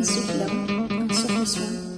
السفلى السفلى سوا.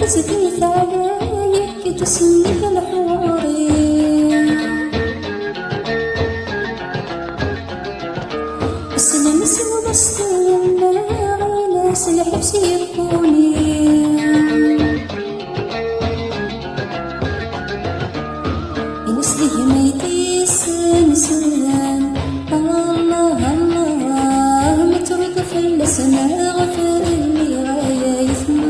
تسديت عليك تسميك الحواري السلام سوى بسطين على سلح سيكوني ينسلي ميتي سنسان الله الله مترك في اللسان غفر اللي غاية يثمان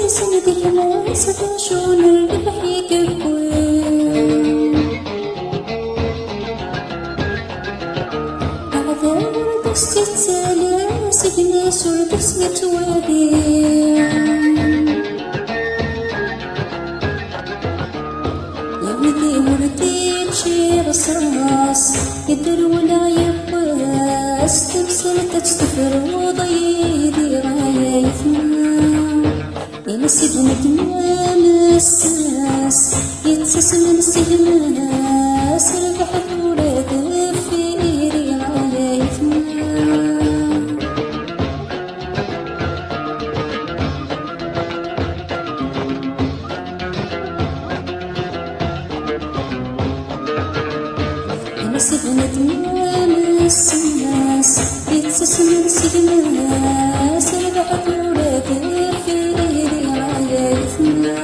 سندك ما ستشون البحيك الكوين عذاب دست التلاس بناس ودسمة وادين يمدي وردين شي رصاص يدر ولا يباس تمثل تستفر وضيدي غاية يثمان ينسبنا دمام الساس يتسسن السهماس البحث ولاد فيري على يثمان ينسبنا دمام الساس يتسسن السهماس البحث ولاد فيري على يثمان